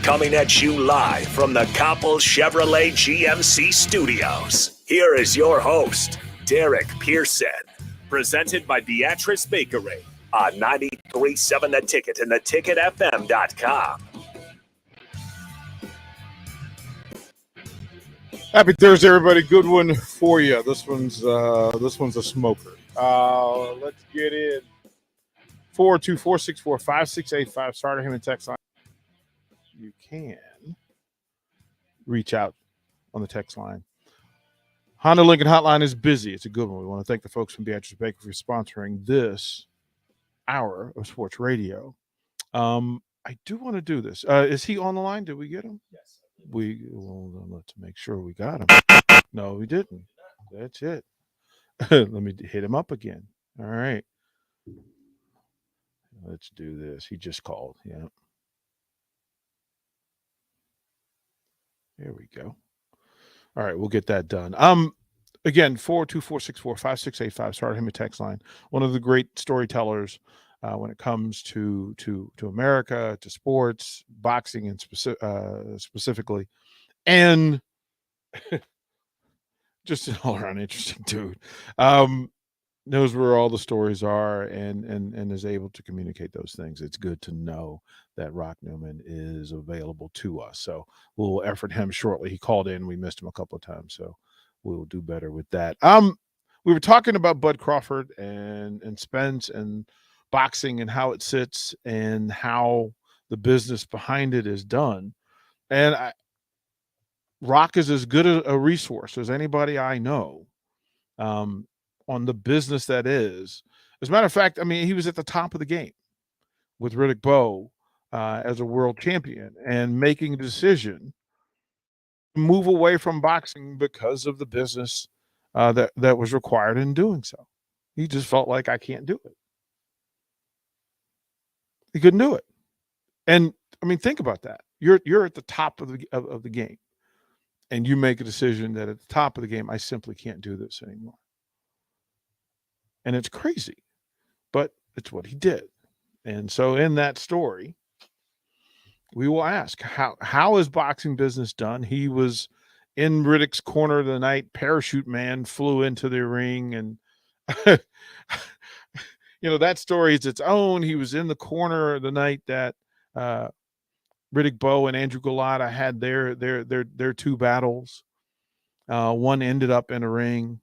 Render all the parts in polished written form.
coming at you live from the Coppel Chevrolet GMC studios. Here is your host, Derek Pearson. Presented by Beatrice Bakery on 93.7 The Ticket and theticketfm.com. Happy Thursday, everybody. Good one for you. This one's a smoker. Let's get in. 424-645-685. Starter him in text line. You can reach out on the text line. Honda Lincoln Hotline is busy. It's a good one. We want to thank the folks from Beatrice Baker for sponsoring this hour of sports radio. I do want to do this. Is he on the line? Did we get him? Yes. Let's make sure we got him. No, we didn't. That's it. Let me hit him up again. All right. Let's do this. He just called. Yeah. There we go. All right, we'll get that done. Again, 424-645-685. Started him a text line. One of the great storytellers when it comes to America, to sports, boxing, and specifically, and just an all-around interesting dude. Knows where all the stories are and is able to communicate those things. It's good to know that Rock Newman is available to us. So we'll effort him shortly. He called in. We missed him a couple of times, so we'll do better with that. We were talking about Bud Crawford and Spence and boxing and how it sits and how the business behind it is done. And Rock is as good a resource as anybody I know. On the business that is. As a matter of fact, I mean, he was at the top of the game with Riddick Bowe as a world champion and making a decision to move away from boxing because of the business that was required in doing so. He just felt like, I can't do it. He couldn't do it. And I mean, think about that. You're at the top of the game, and you make a decision that at the top of the game, I simply can't do this anymore. And it's crazy, but it's what he did. And so in that story, we will ask, how is boxing business done? He was in Riddick's corner the night Parachute Man flew into the ring. And, that story is its own. He was in the corner the night that Riddick Bowe and Andrew Golota had their two battles. One ended up in a ring,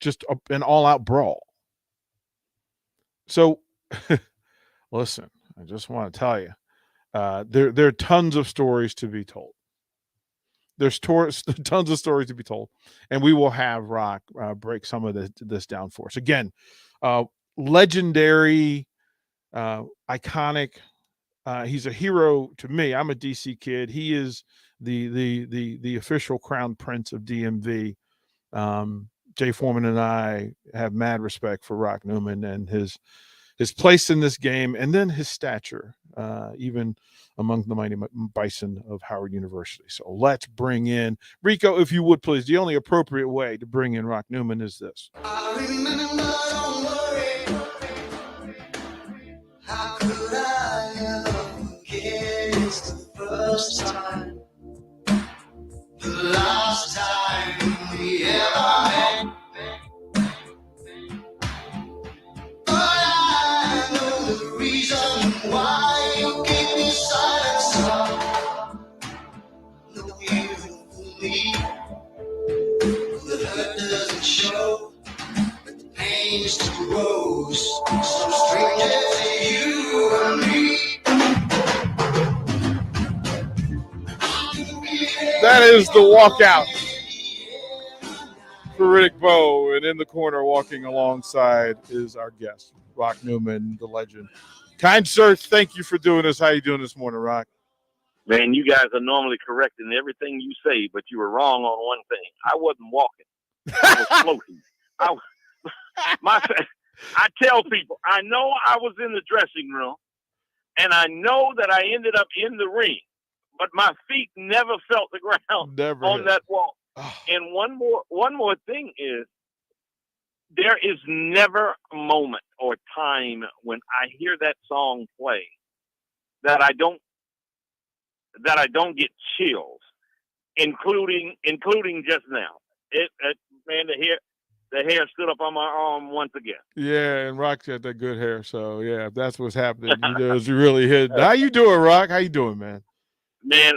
just an all-out brawl. So, listen, I just want to tell you, there are tons of stories to be told. There's tons of stories to be told, and we will have Rock break some of this down for us. Again, legendary, iconic. He's a hero to me. I'm a DC kid. He is the official crown prince of DMV. Jay Foreman and I have mad respect for Rock Newman and his place in this game, and then his stature, even among the mighty bison of Howard University. So let's bring in Rico, if you would, please. The only appropriate way to bring in Rock Newman is this. I remember, don't worry. How could I forget? It's the first time, the last time we ever met. Why you keep me silent, look here for me. The hurt doesn't show, but the pain's too gross. So strangers to you and me. That is the walkout for Riddick Bowe, and in the corner walking alongside is our guest, Rock Newman, the legend. Kind sir, thank you for doing this. How you doing this morning, Rock? Man, you guys are normally correct in everything you say, but you were wrong on one thing. I wasn't walking. I was floating. I tell people, I know I was in the dressing room, and I know that I ended up in the ring, but my feet never felt the ground on that wall. Oh. And one more thing is, there is never a moment or time when I hear that song play that I don't that I don't get chills, including just now. Man, the hair stood up on my arm once again. Yeah, and Rock's got that good hair, so yeah, if that's what's happening, you know, it's really hitting. How you doing, Rock? How you doing, man? Man,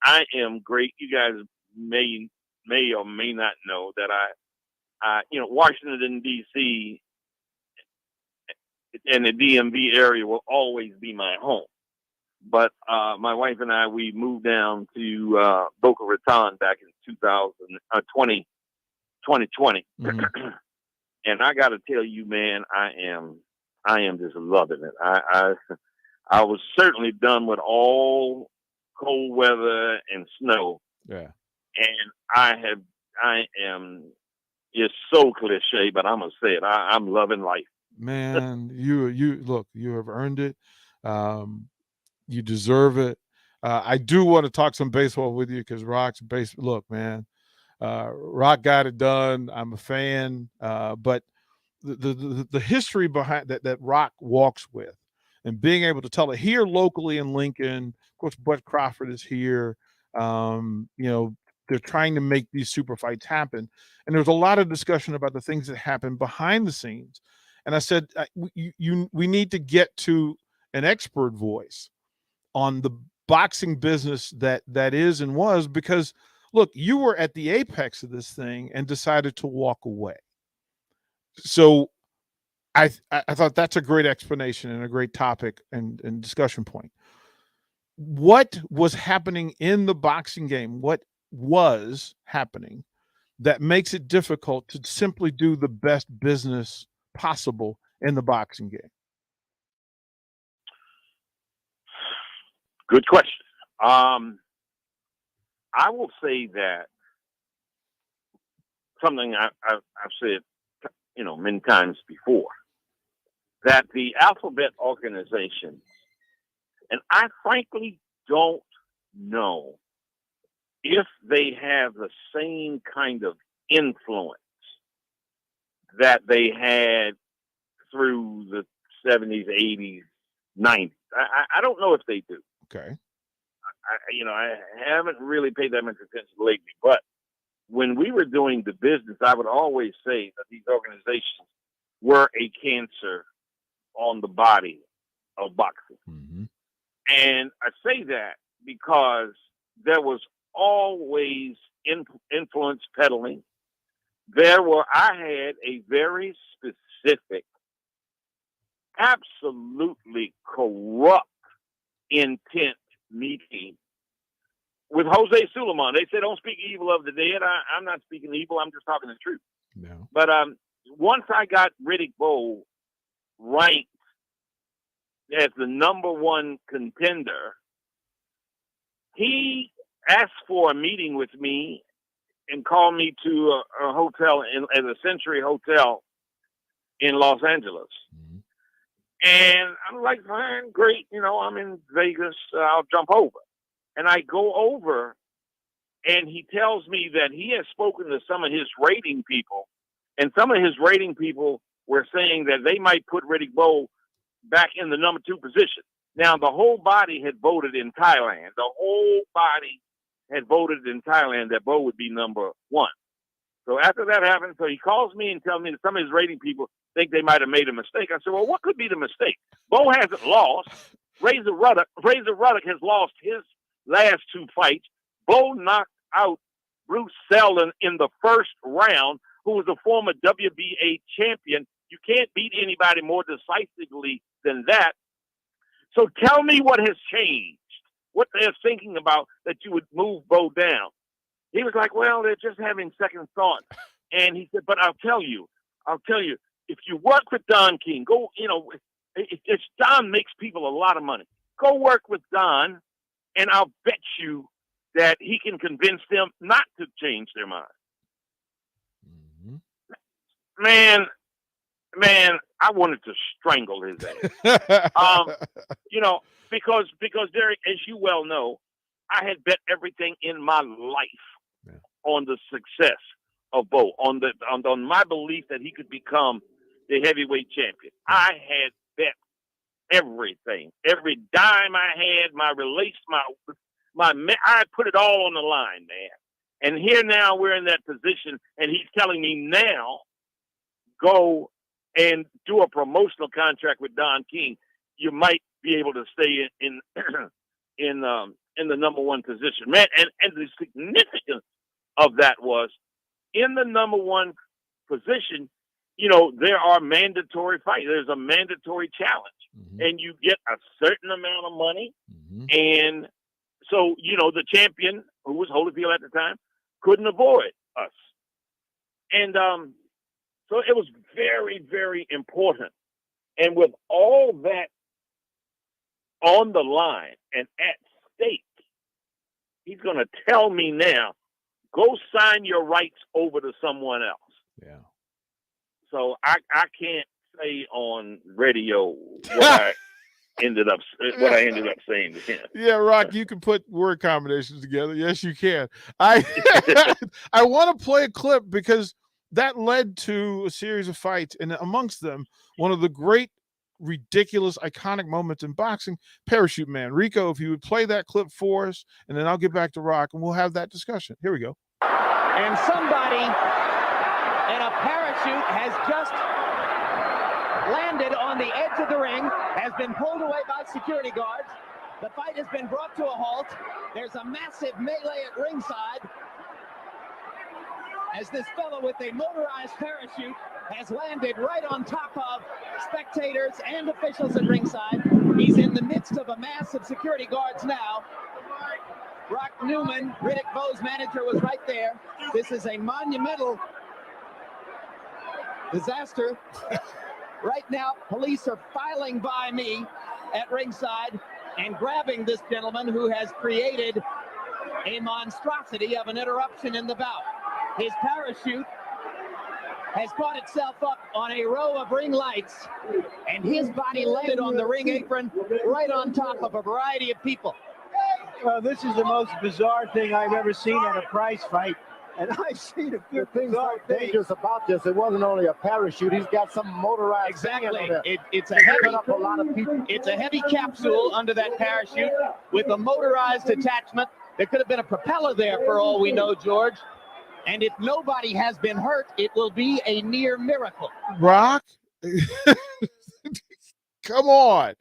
I am great. You guys may or may not know that I Washington D.C. and the DMV area will always be my home. But my wife and I, we moved down to Boca Raton back in 2020. Mm-hmm. And I got to tell you, man, I am just loving it. I was certainly done with all cold weather and snow. Yeah. And I am just so cliche, but I'm gonna say it. I'm loving life. Man, you look, you have earned it. You deserve it. I do want to talk some baseball with you because Rock's base. Look, man, Rock got it done. I'm a fan, but the history behind that Rock walks with, and being able to tell it here locally in Lincoln. Of course, Bud Crawford is here. You know, they're trying to make these super fights happen, and there's a lot of discussion about the things that happen behind the scenes. And I said, we need to get to an expert voice on the boxing business that is and was, because look, you were at the apex of this thing and decided to walk away. So I thought that's a great explanation and a great topic and discussion point. What was happening in the boxing game? What was happening that makes it difficult to simply do the best business possible in the boxing game? Good question. I will say that something I've said, many times before, that the Alphabet organization, and I frankly don't know if they have the same kind of influence that they had through the 70s, 80s, 90s. I don't know if they do. Okay. I haven't really paid that much attention lately, but when we were doing the business, I would always say that these organizations were a cancer on the body of boxing. Mm-hmm. And I say that because there was always influence peddling. I had a very specific, absolutely corrupt intent meeting with Jose Suleiman. They said, don't speak evil of the dead. I'm not speaking evil. I'm just talking the truth. No. But once I got Riddick Bowe ranked as the number one contender, he asked for a meeting with me and called me to a hotel at the Century Hotel in Los Angeles. Mm-hmm. And I'm like, fine, great. I'm in Vegas. I'll jump over. And I go over, and he tells me that he has spoken to some of his rating people, and some of his rating people were saying that they might put Riddick Bowe back in the number 2 position. Now, the whole body had voted in Thailand. The whole body had voted in Thailand that Bowe would be number 1. So after that happened, so he calls me and tells me that some of his rating people think they might have made a mistake. I said, well, what could be the mistake? Bowe hasn't lost. Razor Ruddock has lost his last 2 fights. Bowe knocked out Bruce Seldon in the first round, who was a former WBA champion. You can't beat anybody more decisively than that. So tell me what has changed, what they're thinking about that you would move Bowe down. He was like, well, they're just having second thought. And he said, but I'll tell you, if you work with Don King, go, it's Don makes people a lot of money. Go work with Don, and I'll bet you that he can convince them not to change their mind. Mm-hmm. Man, I wanted to strangle his ass. Because Derek, as you well know, I had bet everything in my life on the success of Bowe, on my belief that he could become the heavyweight champion. I had bet everything, every dime I had, my I put it all on the line, man. And here now we're in that position, and he's telling me now, go and do a promotional contract with Don King. You might be able to stay in the number one position, man. And the significance of that was in the number one position. There are mandatory fights. There's a mandatory challenge, and you get a certain amount of money. And so, the champion, who was Holyfield at the time, couldn't avoid us. And so it was very, very important. And with all that on the line and at stake, he's going to tell me now, go sign your rights over to someone else. Yeah. So I can't say on radio what I ended up saying to him. Yeah, Rock, you can put word combinations together. Yes, you can. I want to play a clip because that led to a series of fights, and amongst them, one of the great, ridiculous, iconic moments in boxing, Parachute Man. Rico, if you would play that clip for us, and then I'll get back to Rock, and we'll have that discussion. Here we go. And somebody in a parachute has just landed on the edge of the ring, has been pulled away by security guards. The fight has been brought to a halt. There's a massive melee at ringside as this fellow with a motorized parachute has landed right on top of spectators and officials at ringside. He's in the midst of a mass of security guards now. Rock Newman, Riddick Bowe's manager, was right there. This is a monumental disaster. Right now, police are filing by me at ringside and grabbing this gentleman who has created a monstrosity of an interruption in the bout. His parachute has caught itself up on a row of ring lights, and his body landed on the ring apron right on top of a variety of people. This is the most bizarre thing I've ever seen at a prize fight. And I've seen a few things so dangerous about this. It wasn't only a parachute. He's got some motorized. Exactly. It's a heavy capsule under that parachute with a motorized attachment. There could have been a propeller there for all we know, George. And if nobody has been hurt, it will be a near miracle. Rock, come on.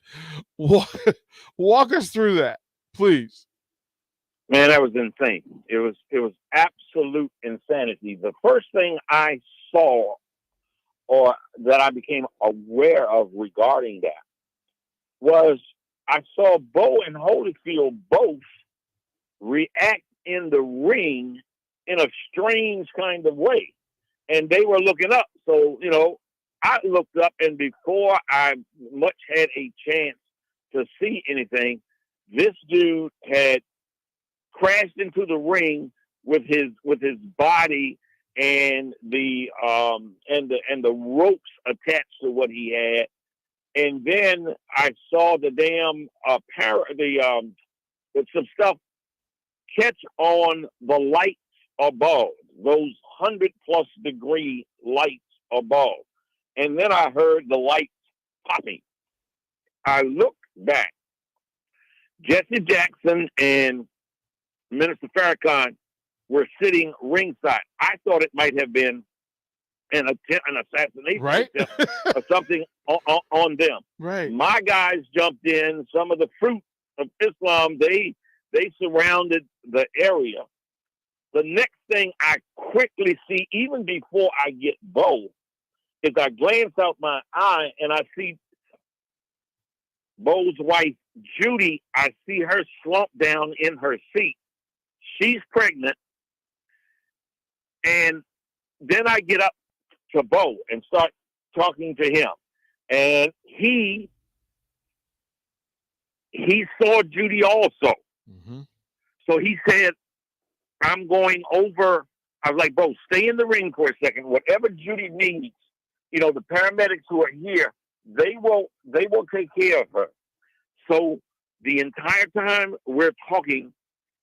Walk us through that, please. Man, that was insane. It was absolute insanity. The first thing I saw, or that I became aware of regarding that, was I saw Bowe and Holyfield both react in the ring in a strange kind of way. And they were looking up. So, I looked up, and before I much had a chance to see anything, this dude had crashed into the ring with his body and the ropes attached to what he had. And then I saw the damn some stuff catch on the lights above, those 100+ degree lights above. And then I heard the lights popping. I looked back. Jesse Jackson and Minister Farrakhan were sitting ringside. I thought it might have been an assassination attempt or something on them. Right. My guys jumped in. Some of the fruit of Islam, they surrounded the area. The next thing I quickly see, even before I get Bowe, is I glance out my eye and I see Bowe's wife, Judy. I see her slumped down in her seat. She's pregnant. And then I get up to Bowe and start talking to him. And he saw Judy also. Mm-hmm. So he said, I'm going over. I was like, Bowe, stay in the ring for a second. Whatever Judy needs, the paramedics who are here, they will take care of her. So the entire time we're talking,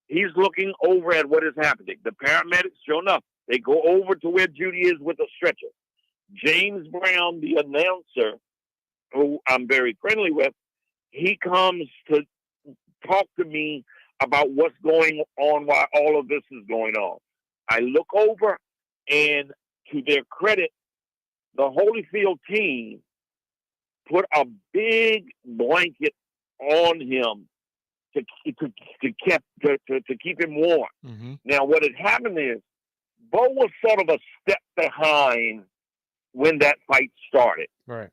he's looking over at what is happening. The paramedics, sure enough, they go over to where Judy is with a stretcher. James Brown, the announcer, who I'm very friendly with, he comes to talk to me about what's going on while all of this is going on. I look over, and to their credit, the Holyfield team put a big blanket on him to keep him warm. Mm-hmm. Now, what had happened is Bo was sort of a step behind when that fight started. Right.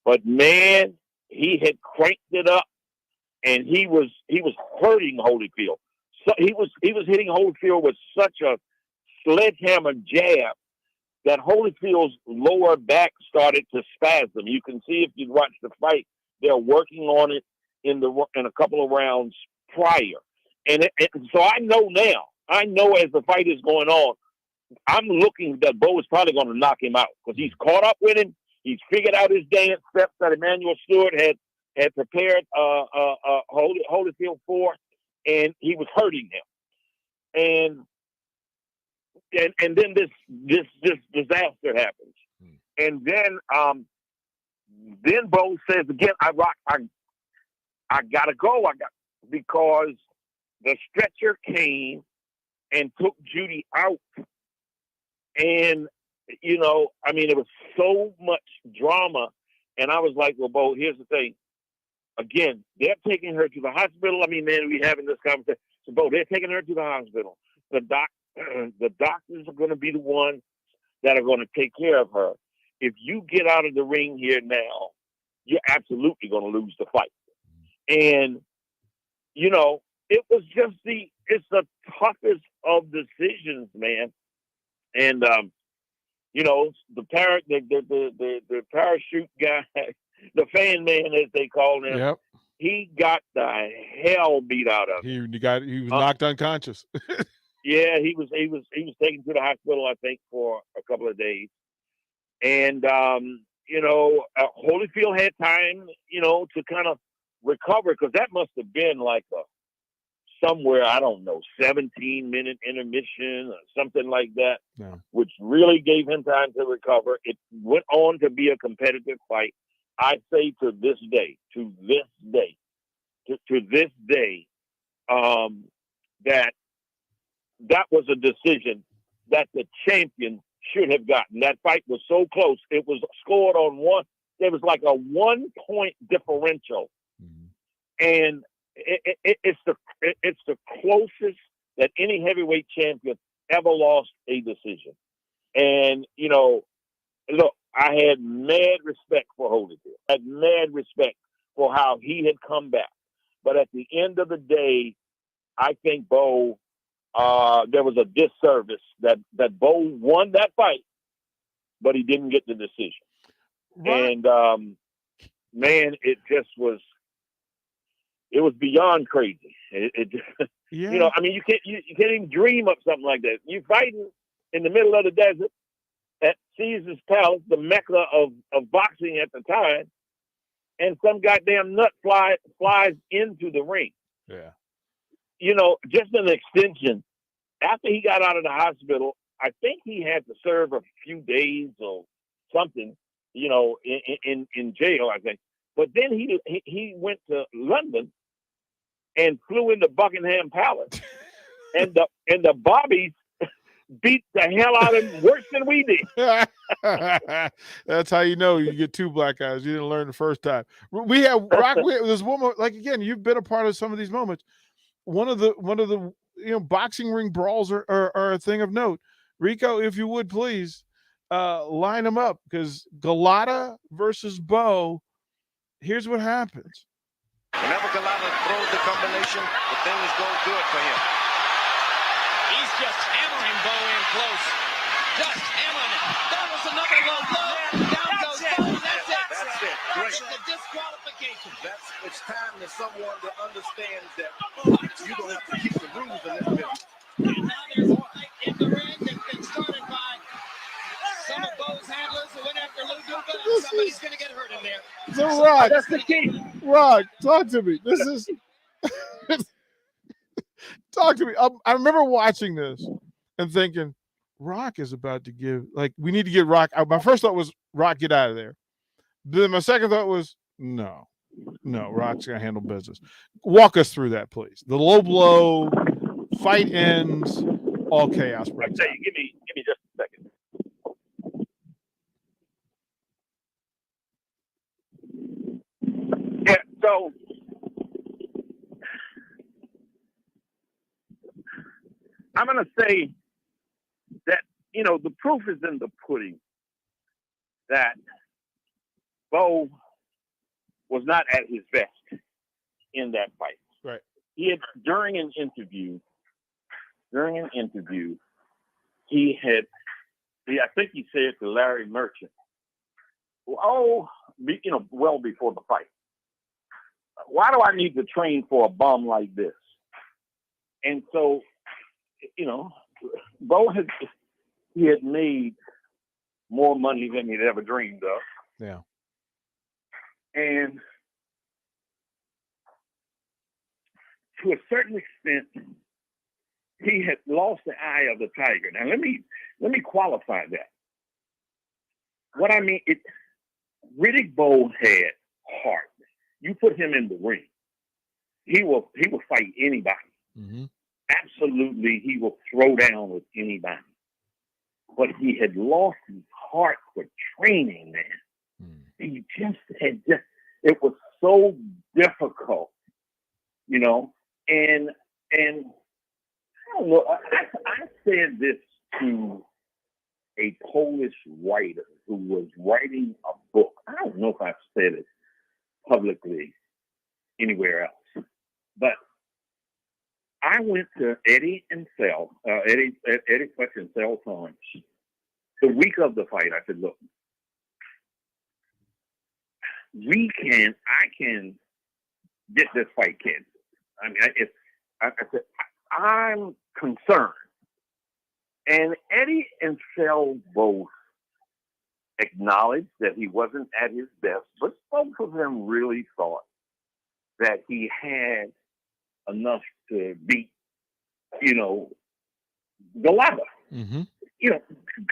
But man, he had cranked it up, and he was hurting Holyfield. So he was hitting Holyfield with such a sledgehammer jab that Holyfield's lower back started to spasm. You can see if you watch the fight, they're working on it in a couple of rounds prior. And so I know now, as the fight is going on, I'm looking that Bo is probably going to knock him out because he's caught up with him. He's figured out his dance steps that Emanuel Stewart had prepared Holyfield for, and he was hurting him. And then this disaster happens. And then Bo says again, I gotta go. Because the stretcher came and took Judy out. And, it was so much drama. And I was like, well, Bo, here's the thing. Again, they're taking her to the hospital. We're having this conversation. So, Bo, they're taking her to the hospital. The doctors are going to be the ones that are going to take care of her. If you get out of the ring here now, you're absolutely going to lose the fight. And, it was just it's the toughest of decisions, man. And, the parachute guy, the fan man, as they call him, yep. He got the hell beat out of him. He was knocked unconscious. Yeah, he was taken to the hospital, I think, for a couple of days. And, Holyfield had time, to kind of recover, because that must have been like somewhere, I don't know, 17-minute intermission or something like that, yeah. Which really gave him time to recover. It went on to be a competitive fight. I say to this day, that was a decision that the champion should have gotten. That fight was so close. It was scored on one. There was like a 1-point differential. Mm-hmm. And it's the closest that any heavyweight champion ever lost a decision. And, look, I had mad respect for Holyfield. I had mad respect for how he had come back. But at the end of the day, I think Bo, there was a disservice that Bo won that fight, but he didn't get the decision. Right. And, man, it just was, it was beyond crazy. Yeah. You can't even dream of something like that. You're fighting in the middle of the desert at Caesar's Palace, the mecca of boxing at the time, and some goddamn nut flies into the ring. Yeah. Just an extension. After he got out of the hospital, I think he had to serve a few days or something, in jail, I think. But then he went to London and flew into Buckingham Palace, and the Bobbies beat the hell out of him worse than we did. That's how you get two black guys. You didn't learn the first time. We have Rock. There's one more. Like again, you've been a part of some of these moments. One of the boxing ring brawls are a thing of note. Rico, if you would please line them up, because Golota versus Bo. Here's what happens. Whenever Golota throws the combination, the things go good for him. He's just hammering Bo in close. Just hammering it. That was another low blow. Down goes Bo. That's it. Great. It's a disqualification. It's time that someone that understands that you're going to have to keep the rules in this business. And now there's a fight in the ring that's been started by some of Bo's handlers who went after Lou Duca, and somebody's going to get hurt in there. So, Rock, that's the key. Rock, talk to me. This is talk to me. I remember watching this and thinking, Rock is about to give, we need to get Rock out. My first thought was, Rock, get out of there. Then my second thought was, no, No, Rock's going to handle business. Walk us through that, please. The low blow, fight ends, all chaos I breaks tell out. you, give me just a second. Yeah, so I'm going to say that, the proof is in the pudding that Bo was not at his best in that fight. Right. He had, during an interview, I think he said to Larry Merchant, well before the fight, why do I need to train for a bum like this? And so, Bo had made more money than he'd ever dreamed of. Yeah. And to a certain extent, he had lost the eye of the tiger. Now, let me qualify that. What I mean, Riddick Bowe had heart. You put him in the ring, he will fight anybody. Mm-hmm. Absolutely, he will throw down with anybody. But he had lost his heart for training, man. Mm. He it was so difficult, and I don't know. I said this to a Polish writer who was writing a book. I don't know if I've said it publicly anywhere else, but I went to Eddie Clutch and Cell Times the week of the fight. I said, look, I can get this fight canceled. I mean, I said, I'm concerned. And Eddie and Cell both acknowledged that he wasn't at his best, but both of them really thought that he had enough to beat, Golota. Mm-hmm.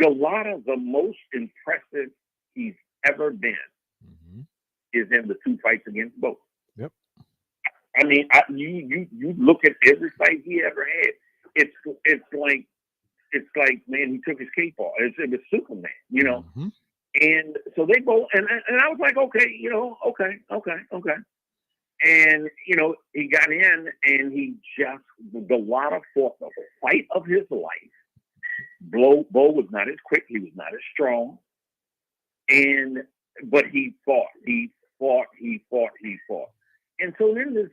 Golota, the most impressive he's ever been, Mm-hmm. is in the two fights against both. Yep. I mean, you look at every fight he ever had. It's like man, he took his cape off. It was Superman, Mm-hmm. And so they both, and I was like, okay, okay. And, he got in and Golota fought the fight of his life. Bo was not as quick. He was not as strong. But he fought. And so then this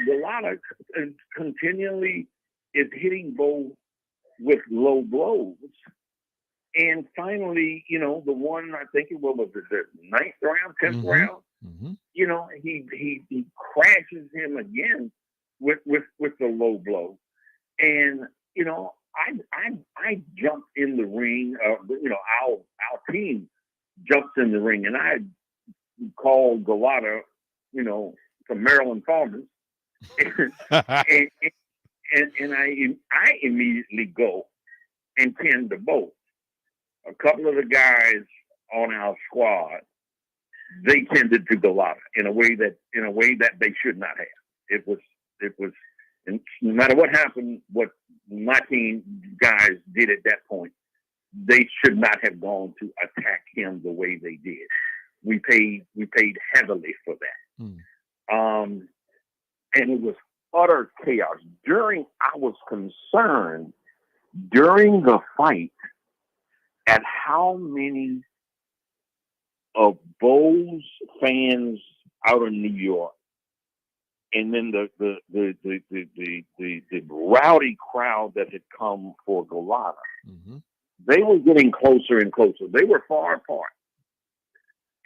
Golota continually is hitting Bo with low blows. And finally, the one, I think it was the 9th round, 10th Mm-hmm. round, Mm-hmm. he crashes him again with the low blow. And, I jumped in the ring, our team jumped in the ring, and I called Golota, from Maryland Farmers. and I immediately go and tend to Bo. A couple of the guys on our squad, they tended to Golota in a way that they should not have. It was, and no matter what happened, what my team guys did at that point, they should not have gone to attack him the way they did. We paid heavily for that. Mm. And it was utter chaos. I was concerned during the fight at how many of Bo's fans out of New York, and then the rowdy crowd that had come for Golota, Mm-hmm. they were getting closer and closer. They were far apart,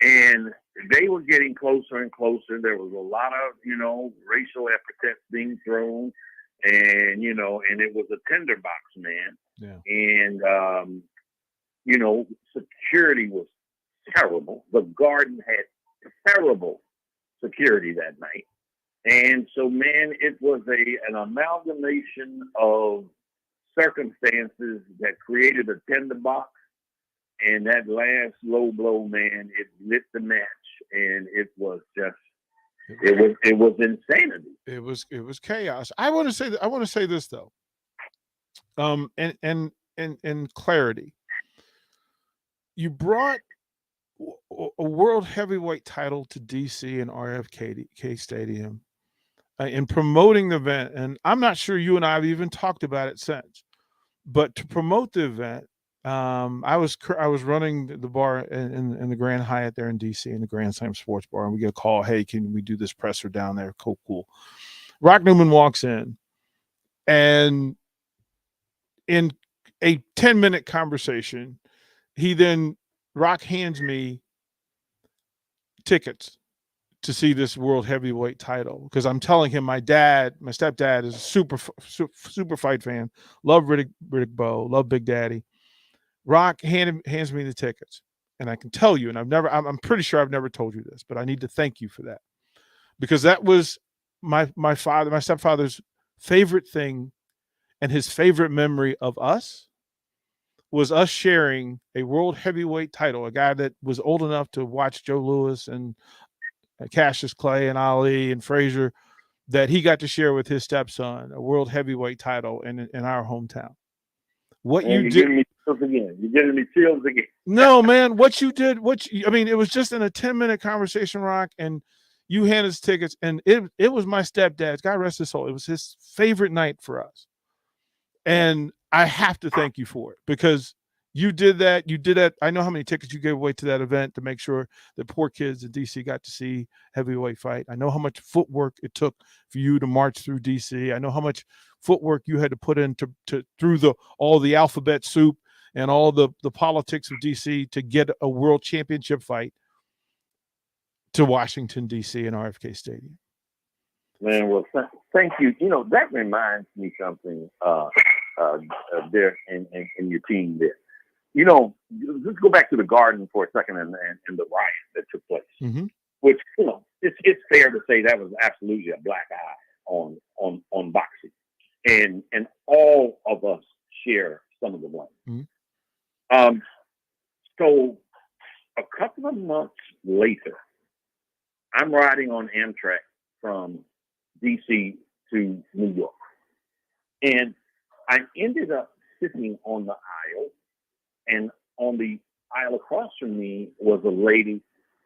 and they were getting closer and closer. There was a lot of racial epithets being thrown, and and it was a tinderbox, man. Yeah. And security was terrible. The Garden had terrible security that night. And so, man, it was an amalgamation of circumstances that created a tinderbox. And that last low blow, man, it lit the match. And it was just It was insanity. It was chaos. I want to say this though. And clarity. You brought a world heavyweight title to DC and RFK Stadium in promoting the event, and I'm not sure you and I have even talked about it since. But to promote the event, I was running the bar in the Grand Hyatt there in DC, in the Grand Slam Sports Bar, and we get a call, hey, can we do this presser down there? Cool. Rock Newman walks in, and in a 10-minute conversation, Rock hands me tickets to see this world heavyweight title, because I'm telling him my stepdad is a super fight fan, love Riddick Bowe, love Big Daddy. Rock hands me the tickets, and I can tell you, and I'm pretty sure I've never told you this, but I need to thank you for that, because that was my stepfather's favorite thing, and his favorite memory of us was us sharing a world heavyweight title. A guy that was old enough to watch Joe Louis and Cassius Clay and Ali and Frazier, that he got to share with his stepson a world heavyweight title in our hometown. What and you did? You're getting me chills again. No, man, what you did, it was just in a 10-minute conversation, Rock, and you handed us tickets, and it was my stepdad's, God rest his soul, it was his favorite night for us. And I have to thank you for it, because you did that. I know how many tickets you gave away to that event to make sure that poor kids in DC got to see heavyweight fight. I know how much footwork it took for you to march through DC. I know how much footwork you had to put into through all the alphabet soup and all the politics of DC to get a world championship fight to Washington, DC and RFK Stadium. Man, well, thank you. That reminds me something, there and your team there. Let's go back to the Garden for a second and the riot that took place, mm-hmm. which, it's fair to say that was absolutely a black eye on boxing. And all of us share some of the blame. Mm-hmm. So a couple of months later, I'm riding on Amtrak from DC to New York. And I ended up sitting on the aisle, and on the aisle across from me was a lady.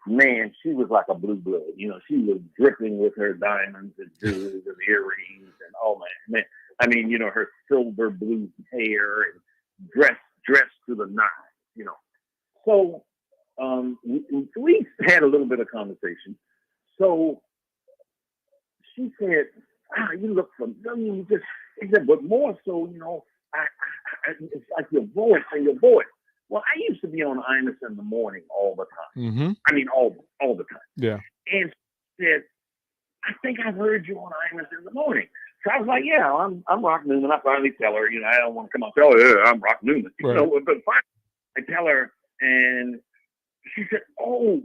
Man, she was like a blue blood. She was dripping with her diamonds and jewels and earrings and oh man. I mean, her silver blue hair and dressed to the nines, So we had a little bit of conversation. So she said, you look familiar. He said, but more so, it's like your voice and your voice. Well, I used to be on Imus in the morning all the time. Mm-hmm. I mean, all the time. Yeah. And she said, I think I've heard you on Imus in the morning. So I was like, yeah, I'm Rock Newman. I finally tell her, I don't want to come out and tell her, yeah, I'm Rock Newman. Right. But finally I tell her, and she said, oh,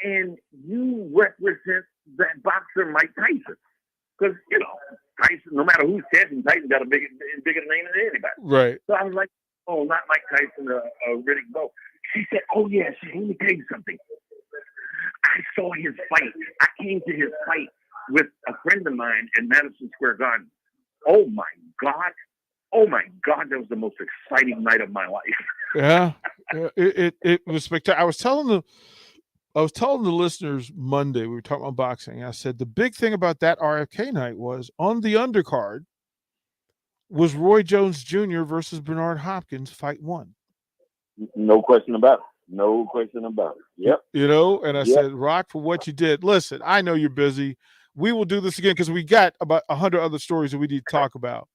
and you represent that boxer Mike Tyson. Because, Tyson, no matter who's catching, Tyson got a bigger name than anybody. Right. So I was like, oh, not Mike Tyson, Riddick Bowe. She said, oh, yeah, let me tell you something. I saw his fight. I came to his fight with a friend of mine in Madison Square Garden. Oh, my God. That was the most exciting night of my life. Yeah. It was spectacular. I was telling the listeners Monday, we were talking about boxing. I said the big thing about that RFK night was on the undercard was Roy Jones Jr. versus Bernard Hopkins, fight 1. No question about it. Yep. And I said, Rock, for what you did. Listen, I know you're busy. We will do this again because we got about 100 other stories that we need to talk about.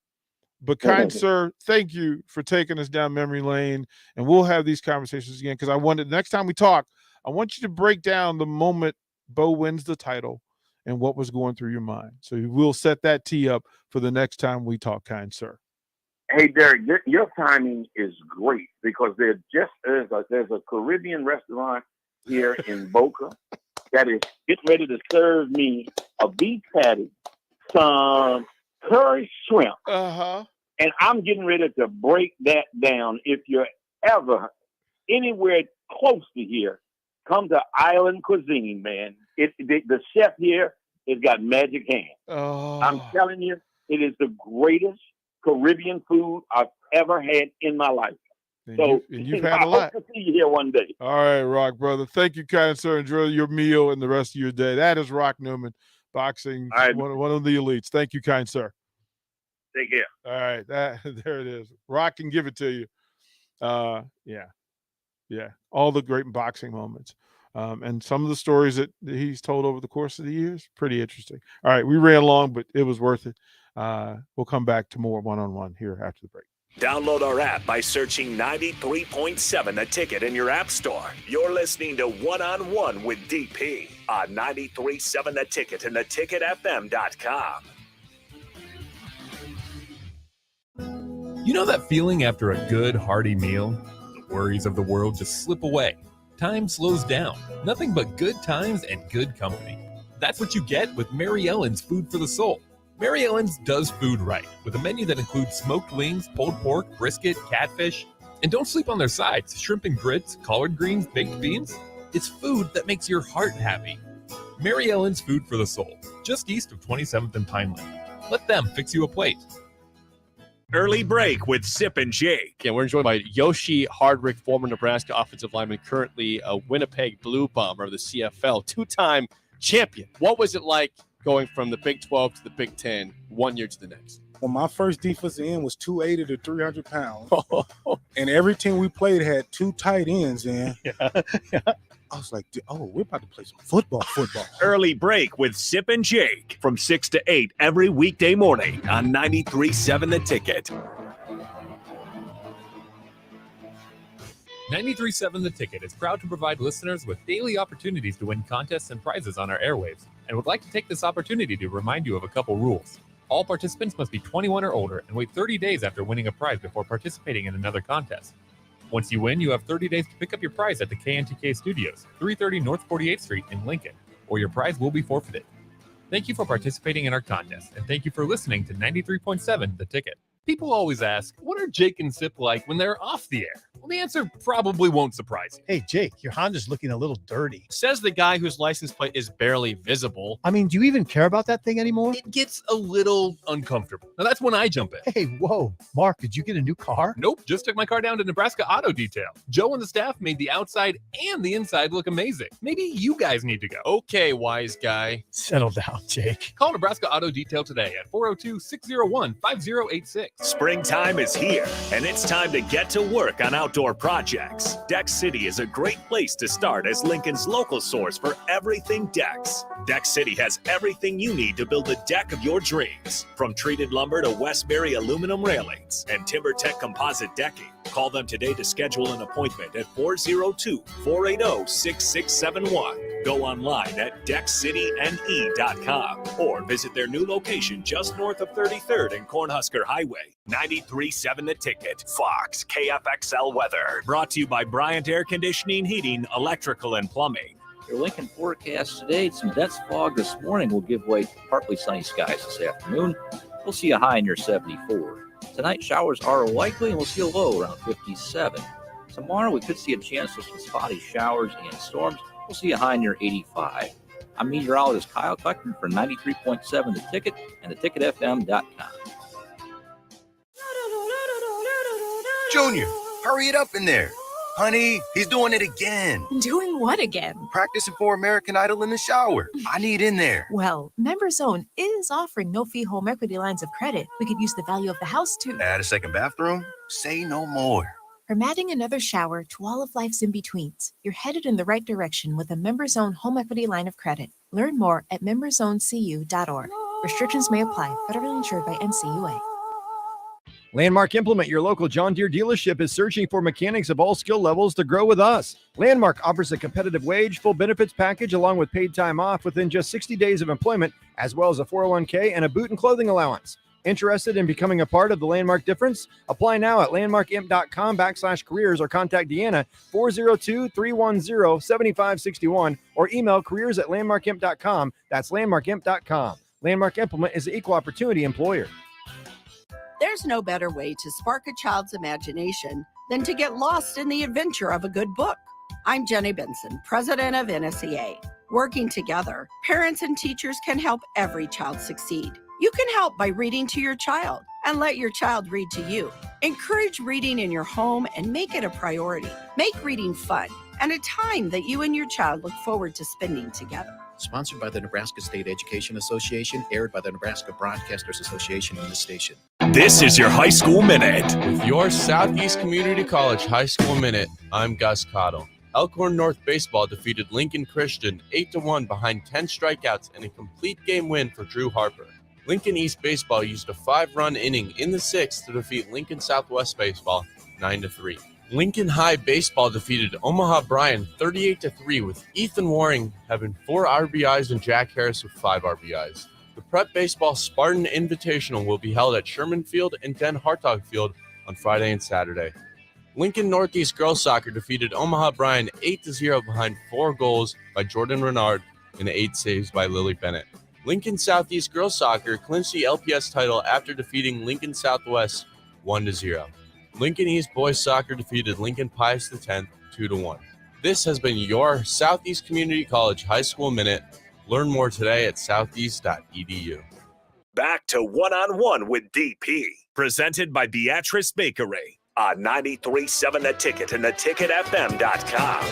But kind sir, thank you for taking us down memory lane, and we'll have these conversations again because I wanted next time we talk, I want you to break down the moment Bowe wins the title and what was going through your mind. So we'll set that tee up for the next time we talk, kind sir. Hey, Derek, your timing is great because there's a Caribbean restaurant here in Boca that is getting ready to serve me a beef patty, some curry shrimp, and I'm getting ready to break that down. If you're ever anywhere close to here, come to Island Cuisine, man. The chef here has got magic hands. Oh. I'm telling you, it is the greatest Caribbean food I've ever had in my life. And you've had a lot. I hope to see you here one day. All right, Rock, brother. Thank you, kind sir. Enjoy your meal and the rest of your day. That is Rock Newman, boxing, right. one of the elites. Thank you, kind sir. Take care. All right, there it is. Rock can give it to you. Yeah. All the great boxing moments. And some of the stories that he's told over the course of the years, pretty interesting. All right, we ran long, but it was worth it. We'll come back to more one-on-one here after the break. Download our app by searching 93.7 The Ticket in your app store. You're listening to One-on-One with DP on 93.7 The Ticket and theticketfm.com. You know that feeling after a good, hearty meal? The worries of the world just slip away. Time slows down. Nothing but good times and good company. That's what you get with Mary Ellen's Food for the Soul. Mary Ellen's does food right, with a menu that includes smoked wings, pulled pork, brisket, catfish. And don't sleep on their sides, shrimp and grits, collard greens, baked beans. It's food that makes your heart happy. Mary Ellen's Food for the Soul, just east of 27th and Pineland. Let them fix you a plate. Early break with Sip and Jake. And we're joined by Yoshi Hardrick, former Nebraska offensive lineman, currently a Winnipeg Blue Bomber of the CFL, two-time champion. What was it like going from the Big 12 to the Big 10 1 year to the next? Well, my first defensive end was 280 to 300 pounds. And every team we played had two tight ends in. Yeah. I was like, we're about to play some football. Early break with Sip and Jake from 6 to 8 every weekday morning on 93.7 The Ticket. 93.7 The Ticket is proud to provide listeners with daily opportunities to win contests and prizes on our airwaves, and would like to take this opportunity to remind you of a couple rules. All participants must be 21 or older and wait 30 days after winning a prize before participating in another contest. Once you win, you have 30 days to pick up your prize at the KNTK Studios, 330 North 48th Street in Lincoln, or your prize will be forfeited. Thank you for participating in our contest, and thank you for listening to 93.7 The Ticket. People always ask, what are Jake and Sip like when they're off the air? Well, the answer probably won't surprise you. Hey, Jake, your Honda's looking a little dirty. Says the guy whose license plate is barely visible. I mean, do you even care about that thing anymore? It gets a little uncomfortable. Now, that's when I jump in. Hey, whoa. Mark, did you get a new car? Nope, just took my car down to Nebraska Auto Detail. Joe and the staff made the outside and the inside look amazing. Maybe you guys need to go. Okay, wise guy. Settle down, Jake. Call Nebraska Auto Detail today at 402-601-5086. Springtime is here, and it's time to get to work on outdoor projects. Deck City is a great place to start as Lincoln's local source for everything decks. Deck City has everything you need to build the deck of your dreams, from treated lumber to Westbury aluminum railings and TimberTech composite decking. Call them today to schedule an appointment at 402-480-6671. Go online at deckcityne.com or visit their new location just north of 33rd and Cornhusker Highway. 93.7 The Ticket. Fox KFXL weather. Brought to you by Bryant Air Conditioning, Heating, Electrical, and Plumbing. Your Lincoln forecast today, some dense fog this morning will give way to partly sunny skies this afternoon. We'll see a high near 74. Tonight, showers are likely, and we'll see a low around 57. Tomorrow, we could see a chance for some spotty showers and storms. We'll see a high near 85. I'm meteorologist Kyle Kleckman for 93.7 The Ticket and theticketfm.com. Junior, hurry it up in there. Honey, he's doing it again. Doing what again? Practicing for American Idol in the shower. I need in there. Well, MemberZone is offering no-fee home equity lines of credit. We could use the value of the house to add a second bathroom? Say no more. From adding another shower to all of life's in-betweens, you're headed in the right direction with a MemberZone home equity line of credit. Learn more at memberzonecu.org. Restrictions may apply. Federally insured by NCUA. Landmark Implement, your local John Deere dealership, is searching for mechanics of all skill levels to grow with us. Landmark offers a competitive wage, full benefits package, along with paid time off within just 60 days of employment, as well as a 401k and a boot and clothing allowance. Interested in becoming a part of the Landmark difference? Apply now at landmarkimp.com/careers or contact Deanna 402-310-7561 or email careers@landmarkimp.com. That's landmarkimp.com. Landmark Implement is the equal opportunity employer. There's no better way to spark a child's imagination than to get lost in the adventure of a good book. I'm Jenny Benson, president of NSEA. Working together, parents and teachers can help every child succeed. You can help by reading to your child and let your child read to you. Encourage reading in your home and make it a priority. Make reading fun and a time that you and your child look forward to spending together. Sponsored by the Nebraska State Education Association, aired by the Nebraska Broadcasters Association and this station. This is your High School Minute. With your Southeast Community College High School Minute, I'm Gus Cottle. Elkhorn North Baseball defeated Lincoln Christian 8-1 behind 10 strikeouts and a complete game win for Drew Harper. Lincoln East Baseball used a 5-run inning in the 6th to defeat Lincoln Southwest Baseball 9-3. Lincoln High Baseball defeated Omaha Bryan 38-3 with Ethan Waring having 4 RBIs and Jack Harris with 5 RBIs. The Prep Baseball Spartan Invitational will be held at Sherman Field and Den Hartog Field on Friday and Saturday. Lincoln Northeast Girls Soccer defeated Omaha Bryan 8-0 behind 4 goals by Jordan Renard and 8 saves by Lily Bennett. Lincoln Southeast Girls Soccer clinched the LPS title after defeating Lincoln Southwest 1-0. Lincoln East Boys Soccer defeated Lincoln Pius X 2-1. This has been your Southeast Community College High School Minute. Learn more today at southeast.edu. Back to One-on-One with DP, presented by Beatrice Bakery on 93.7 The Ticket and theticketfm.com.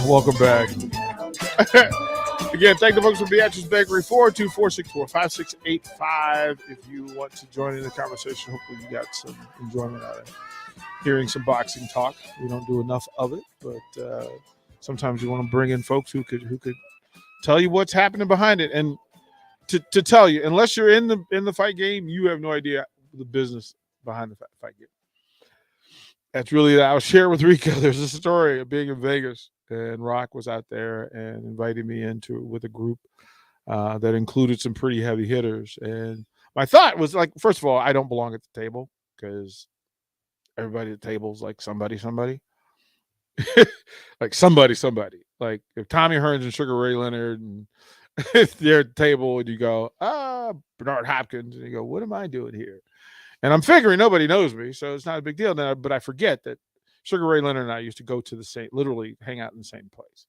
Welcome back. Again, thank the folks from Beatrice Bakery, 424-645-5685. If you want to join in the conversation, hopefully you got some enjoyment out of hearing some boxing talk. We don't do enough of it, but sometimes you want to bring in folks who could tell you what's happening behind it. And to tell you, unless you're in the fight game, you have no idea the business behind the fight game. That's really, I was sharing with Rico. There's a story of being in Vegas, and Rock was out there and invited me with a group that included some pretty heavy hitters. And my thought was, like, first of all, I don't belong at the table because everybody at the table is like somebody. Like somebody. Like if Tommy Hearns and Sugar Ray Leonard and they're at the table and you go, Bernard Hopkins, and you go, what am I doing here? And I'm figuring nobody knows me, so it's not a big deal now. But I forget that Sugar Ray Leonard and I used to go to literally hang out in the same place.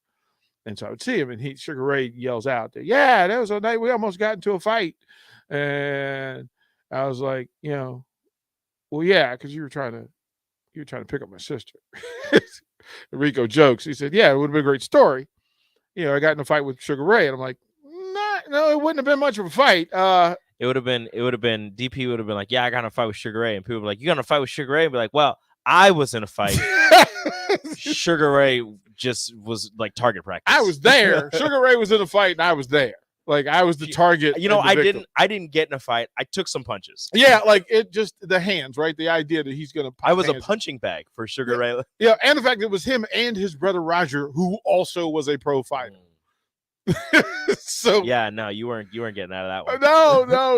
And so I would see him, and Sugar Ray yells out, yeah, that was a night we almost got into a fight. And I was like, well, yeah, because you were trying to pick up my sister. Rico jokes. He said, yeah, it would have been a great story. I got in a fight with Sugar Ray, and I'm like, no, it wouldn't have been much of a fight. It would have been DP would have been like, yeah, I got in a fight with Sugar Ray. And people were like, you got in a fight with Sugar Ray? And be like, well, I was in a fight. Sugar Ray just was like target practice. I was there. Sugar Ray was in a fight and I was there. Like I was the target. I didn't get in a fight. I took some punches. Yeah, like it just the hands, right? The idea that he's gonna I was a punching bag for Sugar Ray. Yeah, and the fact that it was him and his brother Roger, who also was a pro fighter. So yeah, no, you weren't getting out of that one.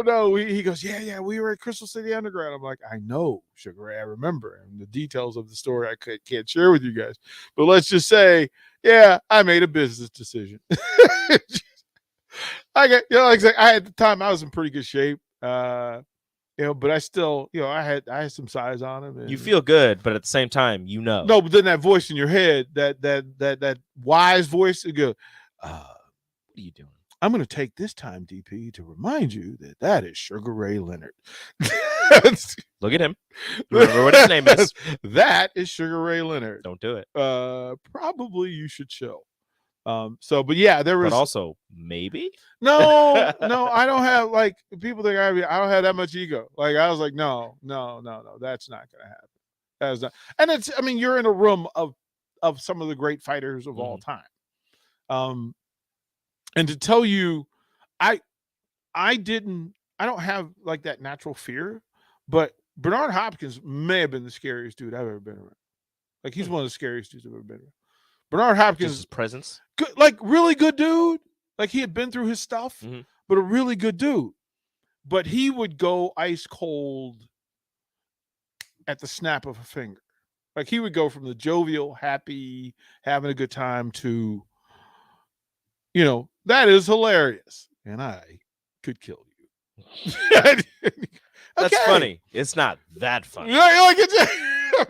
No. He goes, yeah, we were at Crystal City Underground. I'm like, I know, Sugar Ray, I remember, and the details of the story I can't share with you guys. But let's just say, yeah, I made a business decision. I at the time I was in pretty good shape, but I still, I had some size on him. And, you feel good, but at the same time, no, but then that voice in your head, that wise voice, you go, what are you doing? I'm going to take this time, DP, to remind you that is Sugar Ray Leonard. Look at him. Remember what his name is. That is Sugar Ray Leonard. Don't do it. Probably you should chill. But yeah, there was. But also, maybe. No, I don't have like people think I don't have that much ego. Like I was like, no, that's not going to happen. That is not. And it's. I mean, you're in a room of some of the great fighters of all time. And to tell you, I don't have like that natural fear, but Bernard Hopkins may have been the scariest dude I've ever been around. Like he's one of the scariest dudes I've ever been around. Bernard Hopkins, just his presence, good, like really good dude. Like he had been through his stuff, but a really good dude. But he would go ice cold at the snap of a finger. Like he would go from the jovial, happy, having a good time to, that is hilarious, and I could kill you. That's funny. It's not that funny. Like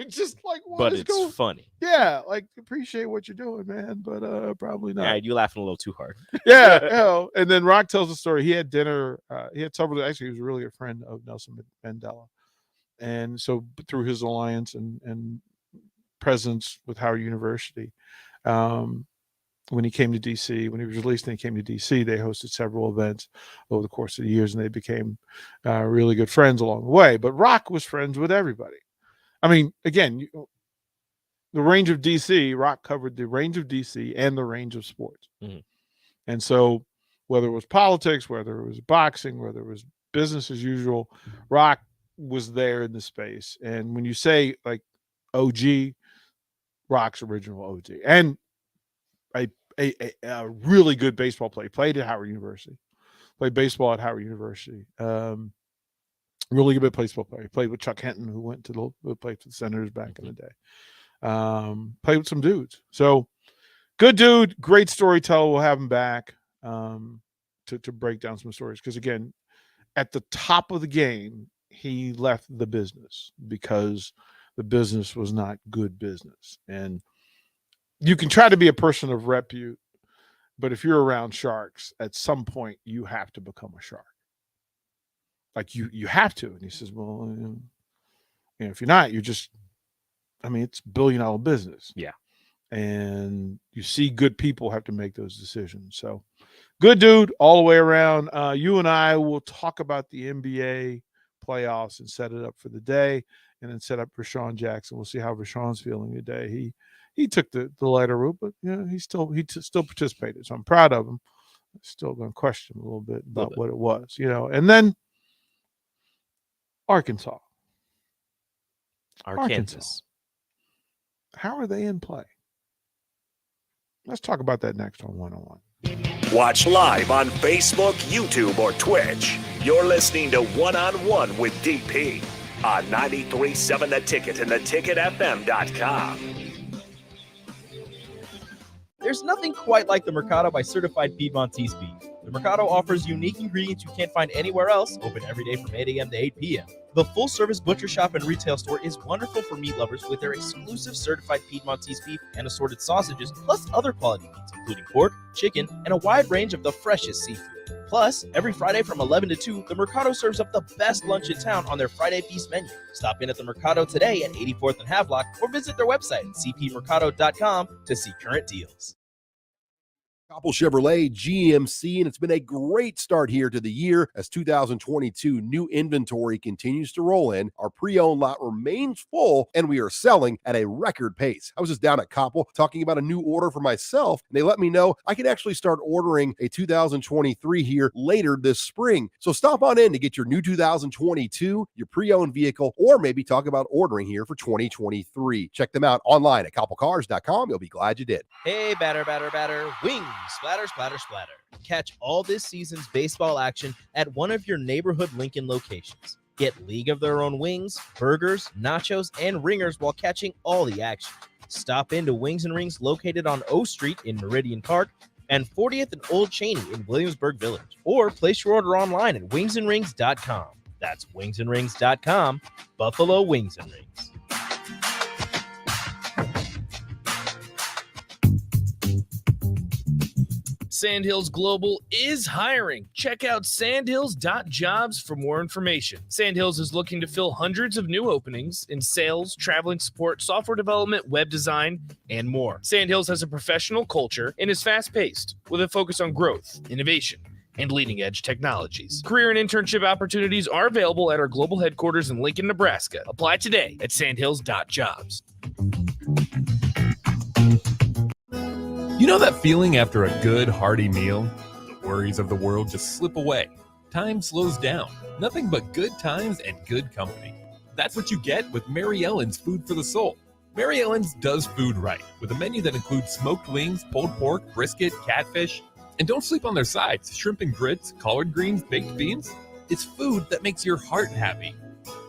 Just like, what but is it's going- funny. Yeah, like appreciate what you're doing, man, but probably not. Yeah, you laughing a little too hard. Yeah, and then Rock tells the story. He had dinner. He had several. Actually, he was really a friend of Nelson Mandela, and so through his alliance and presence with Howard University, when he came to DC, when he was released and he came to DC, they hosted several events over the course of the years, and they became really good friends along the way. But Rock was friends with everybody. I mean, again, the range of DC, Rock covered the range of DC and the range of sports. Mm-hmm. And so whether it was politics, whether it was boxing, whether it was business as usual, Rock was there in the space. And when you say like OG, Rock's original OG. And a really good baseball player. Played at Howard University. Played baseball at Howard University. Really good baseball player. He played with Chuck Henton, who played for the Senators back in the day. Played with some dudes. So good dude, great storyteller. We'll have him back to break down some stories. Because again, at the top of the game, he left the business because the business was not good business. And you can try to be a person of repute, but if you're around sharks, at some point you have to become a shark. Like you have to. And he says, well, if you're not, you're just, it's $1 billion business. Yeah. And you see good people have to make those decisions. So good dude all the way around. You and I will talk about the NBA playoffs and set it up for the day, and then set up Rashawn Jackson. We'll see how Rashawn's feeling today. He took the lighter route, but he still participated. So I'm proud of him. I'm still going to question a little bit about what it was, And then Arkansas. How are they in play? Let's talk about that next on 101. Watch live on Facebook, YouTube, or Twitch. You're listening to One on One with DP on 93.7 The Ticket and theticketfm.com. There's nothing quite like the Mercado by Certified Piedmontese beef. The Mercado offers unique ingredients you can't find anywhere else, open every day from 8 a.m. to 8 p.m. The full-service butcher shop and retail store is wonderful for meat lovers with their exclusive Certified Piedmontese beef and assorted sausages, plus other quality meats, including pork, chicken, and a wide range of the freshest seafood. Plus, every Friday from 11 to 2, the Mercado serves up the best lunch in town on their Friday Feast menu. Stop in at the Mercado today at 84th and Havelock, or visit their website at cpmercado.com to see current deals. Coppell Chevrolet GMC, and it's been a great start here to the year as 2022 new inventory continues to roll in. Our pre-owned lot remains full, and we are selling at a record pace. I was just down at Coppell talking about a new order for myself, and they let me know I can actually start ordering a 2023 here later this spring. So stop on in to get your new 2022, your pre-owned vehicle, or maybe talk about ordering here for 2023. Check them out online at CoppellCars.com. You'll be glad you did. Hey, batter, batter, batter, wings, splatter, splatter, splatter. Catch all this season's baseball action at one of your neighborhood Lincoln locations. Get League of Their Own wings, burgers, nachos, and ringers while catching all the action. Stop into Wings and Rings located on O Street in Meridian Park and 40th and Old Cheney in Williamsburg Village. Or place your order online at wingsandrings.com. That's wingsandrings.com, Buffalo Wings and Rings. Sandhills Global is hiring. Check out sandhills.jobs for more information. Sandhills is looking to fill hundreds of new openings in sales, traveling support, software development, web design, and more. Sandhills has a professional culture and is fast-paced with a focus on growth, innovation, and leading-edge technologies. Career and internship opportunities are available at our global headquarters in Lincoln, Nebraska. Apply today at sandhills.jobs. You know that feeling after a good, hearty meal? The worries of the world just slip away. Time slows down. Nothing but good times and good company. That's what you get with Mary Ellen's Food for the Soul. Mary Ellen's does food right, with a menu that includes smoked wings, pulled pork, brisket, catfish. And don't sleep on their sides, shrimp and grits, collard greens, baked beans. It's food that makes your heart happy.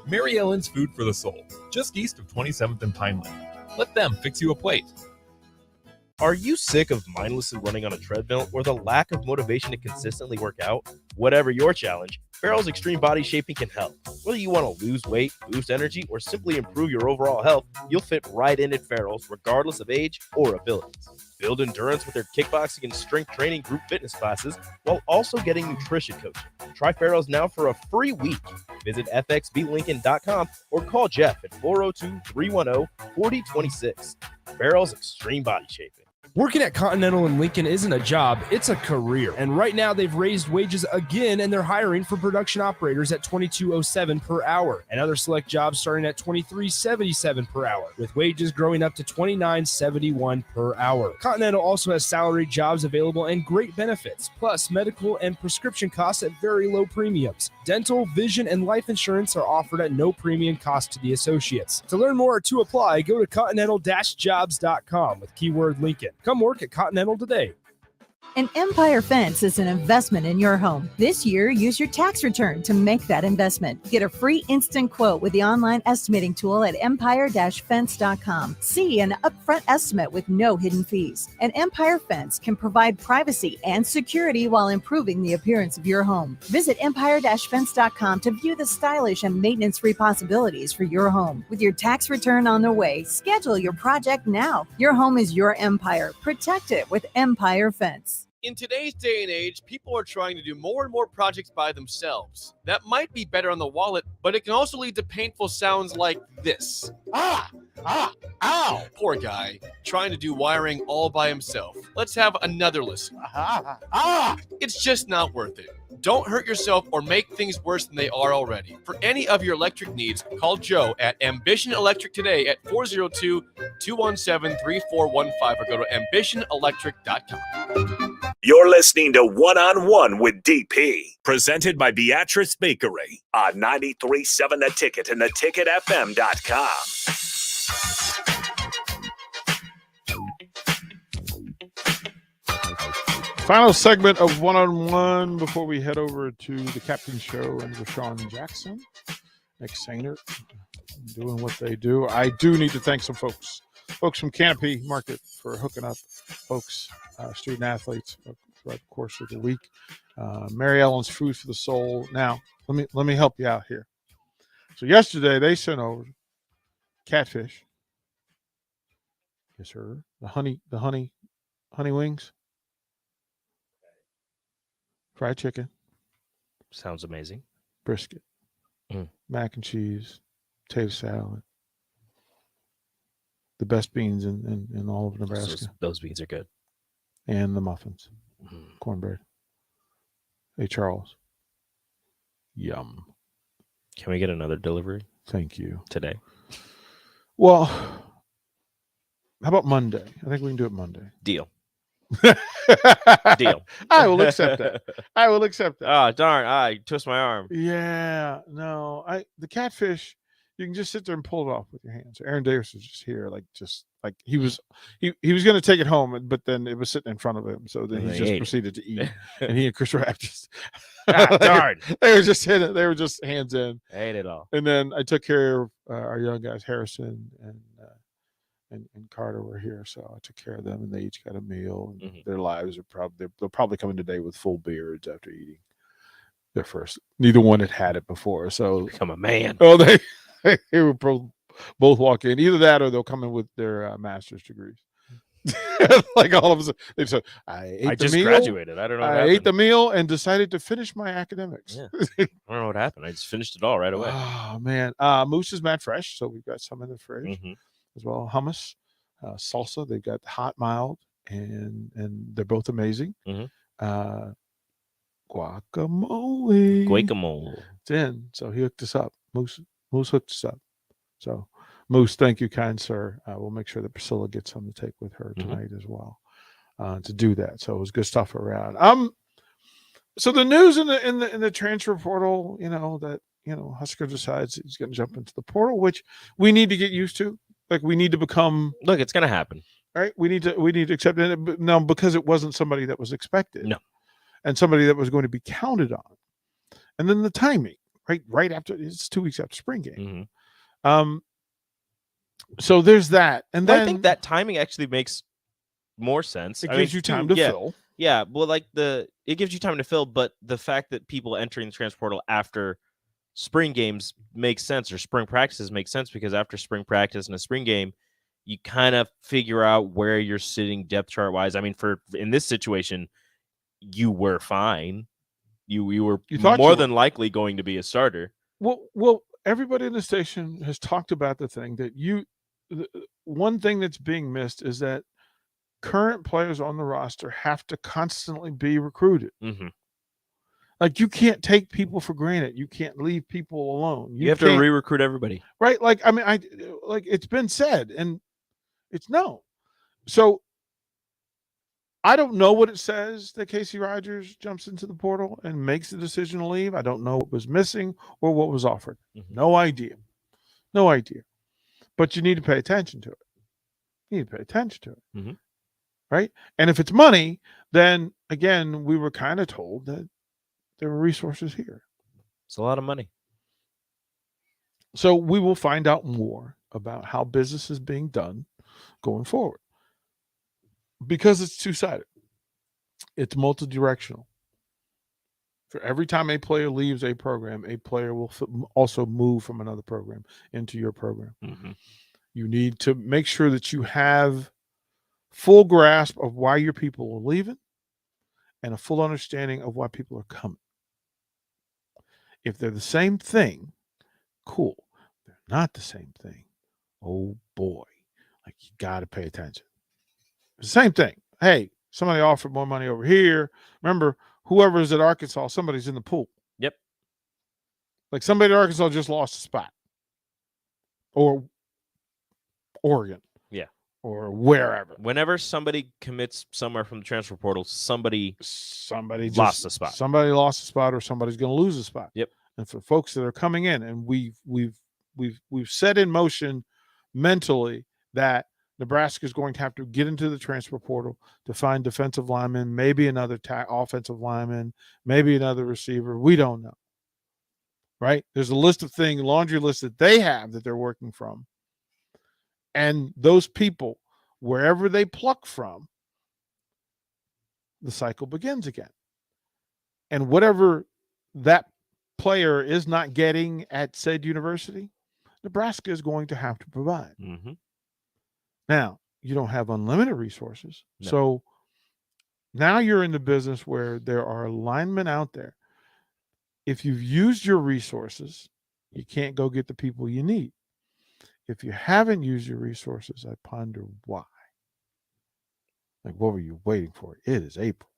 Mary Ellen's Food for the Soul, just east of 27th and Pineland. Let them fix you a plate. Are you sick of mindlessly running on a treadmill or the lack of motivation to consistently work out? Whatever your challenge, Farrell's Extreme Body Shaping can help. Whether you want to lose weight, boost energy, or simply improve your overall health, you'll fit right in at Farrell's regardless of age or abilities. Build endurance with their kickboxing and strength training group fitness classes while also getting nutrition coaching. Try Farrell's now for a free week. Visit fxblincoln.com or call Jeff at 402-310-4026. Farrell's Extreme Body Shaping. Working at Continental in Lincoln isn't a job, it's a career. And right now they've raised wages again and they're hiring for production operators at $22.07 per hour and other select jobs starting at $23.77 per hour, with wages growing up to $29.71 per hour. Continental also has salaried jobs available and great benefits, plus medical and prescription costs at very low premiums. Dental, vision, and life insurance are offered at no premium cost to the associates. To learn more or to apply, go to continental-jobs.com with keyword Lincoln. Come work at Continental today. An Empire Fence is an investment in your home. This year, use your tax return to make that investment. Get a free instant quote with the online estimating tool at empire-fence.com. See an upfront estimate with no hidden fees. An Empire Fence can provide privacy and security while improving the appearance of your home. Visit empire-fence.com to view the stylish and maintenance-free possibilities for your home. With your tax return on the way, schedule your project now. Your home is your empire. Protect it with Empire Fence. In today's day and age, people are trying to do more and more projects by themselves. That might be better on the wallet, but it can also lead to painful sounds like this. Ow! Poor guy, trying to do wiring all by himself. Let's have another listen. It's just not worth it. Don't hurt yourself or make things worse than they are already. For any of your electric needs, call Joe at Ambition Electric today at 402-217-3415 or go to ambitionelectric.com. You're listening to One on One with DP, presented by Beatrice Bakery on 93.7 The Ticket and theticketfm.com. Final segment of One on One before we head over to the Captain Show and Rashawn Jackson. Nick Sainer doing what they do. I do need to thank some folks from Canopy Market for hooking up folks, student athletes throughout the course of the week. Mary Ellen's Food for the Soul. Now, let me help you out here. So yesterday they sent over catfish. Yes, sir. The honey wings. Fried chicken. Sounds amazing. Brisket. Mac and cheese. Potato salad. The best beans in all of Nebraska. Those beans are good. And the muffins. Cornbread. Hey, Charles. Yum. Can we get another delivery? Thank you. Today? Well, how about Monday? I think we can do it Monday. Deal. Deal. I will accept that. Oh, darn. I twist my arm. Yeah. No. The catfish, you can just sit there and pull it off with your hands. Aaron Davis was just here, he was going to take it home, but then it was sitting in front of him, so then he just proceeded to eat. And he and Chris Rapp just darn. They were just hitting it. They were just hands in. I ate it all. And then I took care of our young guys, Harrison and Carter were here, so I took care of them, and they each got a meal. And their lives are they'll probably come in today with full beards after eating their first. Neither one had it before, so become a man. Oh, they were both walk in. Either that or they'll come in with their master's degrees. Like all of us, they said, I just graduated. I don't know. I ate the meal and decided to finish my academics. Yeah. I don't know what happened. I just finished it all right away. Oh man, Moose is mad fresh, so we've got some in the fridge as well. Hummus, salsa. They've got hot, mild, and they're both amazing. Guacamole. It's in. So he hooked us up. Moose hooked us up. So, Moose, thank you, kind sir. We'll make sure that Priscilla gets some to take with her tonight as well to do that. So it was good stuff around. So the news in the transfer portal, that Husker decides he's going to jump into the portal, which we need to get used to. Like we need to become. Look, it's going to happen, right? We need to accept it. But now, because it wasn't somebody that was expected, no, and somebody that was going to be counted on, and then the timing, right after it's 2 weeks after spring game. So there's that, and then I think that timing actually makes more sense. It gives you time to fill. Yeah, well, like the it gives you time to fill. But the fact that people entering the transfer portal after spring games makes sense, or spring practices make sense, because after spring practice and a spring game, you kind of figure out where you're sitting depth chart wise. I mean, in this situation, you were fine. You were more than likely going to be a starter. Well, everybody in the station has talked about the thing that one thing that's being missed is that current players on the roster have to constantly be recruited. Mm-hmm. Like, you can't take people for granted. You can't leave people alone. You have to re-recruit everybody. Right? Like, I mean, like it's been said, and it's no. So I don't know what it says that Casey Rogers jumps into the portal and makes the decision to leave. I don't know what was missing or what was offered. Mm-hmm. No idea. No idea. But you need to pay attention to it. You need to pay attention to it. Mm-hmm. Right? And if it's money, then again, we were kind of told that there were resources here. It's a lot of money. So we will find out more about how business is being done going forward, because it's two-sided. It's multi-directional. For every time a player leaves a program, a player will also move from another program into your program. Mm-hmm. You need to make sure that you have full grasp of why your people are leaving and a full understanding of why people are coming. If they're the same thing, cool. If they're not the same thing, oh boy, like, you got to pay attention. The same thing. Hey, somebody offered more money over here. Remember, whoever's at Arkansas, somebody's in the pool. Yep. Like, somebody at Arkansas just lost a spot. Or Oregon. Yeah. Or wherever. Whenever somebody commits somewhere from the transfer portal, somebody lost a spot. Somebody lost a spot, or somebody's going to lose a spot. Yep. And for folks that are coming in, and we've set in motion mentally that Nebraska is going to have to get into the transfer portal to find defensive linemen, maybe another offensive lineman, maybe another receiver. We don't know. Right? There's a list of things, laundry list that they have that they're working from. And those people, wherever they pluck from, the cycle begins again. And whatever that player is not getting at said university, Nebraska is going to have to provide. Mm-hmm. Now, you don't have unlimited resources. No. So now you're in the business where there are linemen out there. If you've used your resources, you can't go get the people you need. If you haven't used your resources, I ponder why. Like, what were you waiting for? It is April.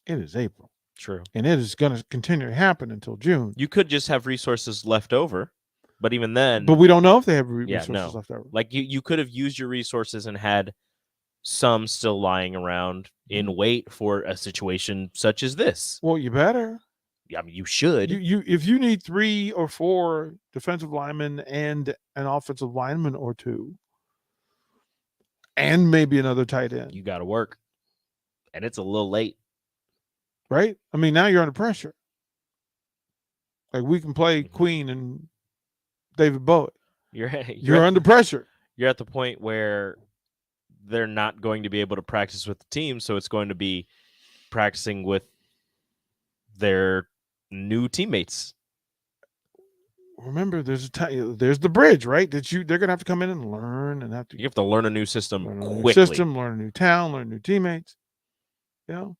It is April. True. And it is going to continue to happen until June. You could just have resources left over, but even then... But we don't know if they have resources left over. Like, you could have used your resources and had some still lying around in wait for a situation such as this. Well, you better. I mean, you should. You if you need 3 or 4 defensive linemen and an offensive lineman or 2, and maybe another tight end, you got to work, and it's a little late, right? I mean, now you're under pressure. Like, we can play Queen and David Bowie. You're under pressure. You're at the point where they're not going to be able to practice with the team, so it's going to be practicing with their new teammates. Remember, there's the bridge, right? They're gonna have to come in and learn, and you have to learn a new system quickly. Learn a new town, learn new teammates. You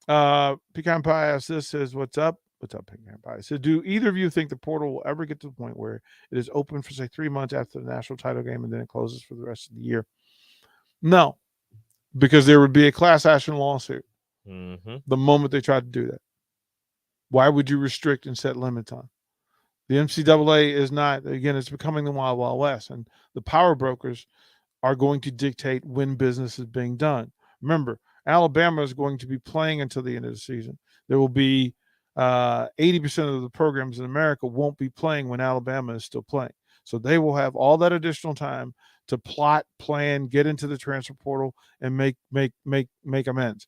know, Pecan Pie asks this, says, "What's up? What's up, Pecan Pie?" So, do either of you think the portal will ever get to the point where it is open for, say, 3 months after the national title game, and then it closes for the rest of the year? No, because there would be a class action lawsuit the moment they tried to do that. Why would you restrict and set limits on? The NCAA is not, again, it's becoming the Wild Wild West, and the power brokers are going to dictate when business is being done. Remember, Alabama is going to be playing until the end of the season. There will be 80% of the programs in America won't be playing when Alabama is still playing. So they will have all that additional time to plot, plan, get into the transfer portal, and make amends.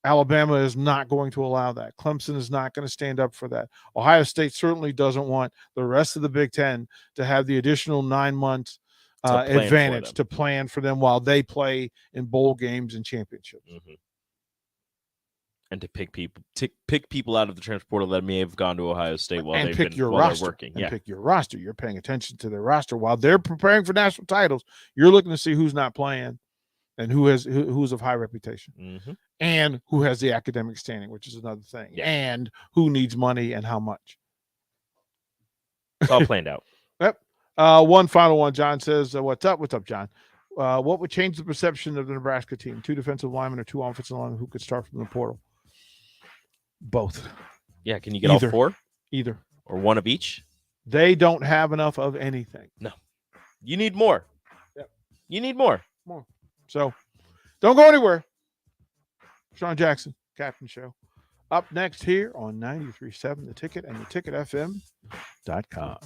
Alabama is not going to allow that. Clemson is not going to stand up for that. Ohio State certainly doesn't want the rest of the Big Ten to have the additional 9 months advantage to plan for them while they play in bowl games and championships. And to pick people out of the transfer portal that may have gone to Ohio State while and they've pick been your while roster. they're working. And pick your roster. You're paying attention to their roster while they're preparing for national titles. You're looking to see who's not playing and who's of high reputation, and who has the academic standing, which is another thing, and who needs money and how much. It's all planned out. Yep. One final one. John says, "What's up? What's up, John? What would change the perception of the Nebraska team? 2 defensive linemen or 2 offensive linemen who could start from the portal?" Both. Yeah, can you get all 4? Either. Or one of each? They don't have enough of anything. No. You need more. Yep. You need more. So don't go anywhere. Sean Jackson, Captain Show. Up next here on 93.7 The Ticket and theticketfm.com.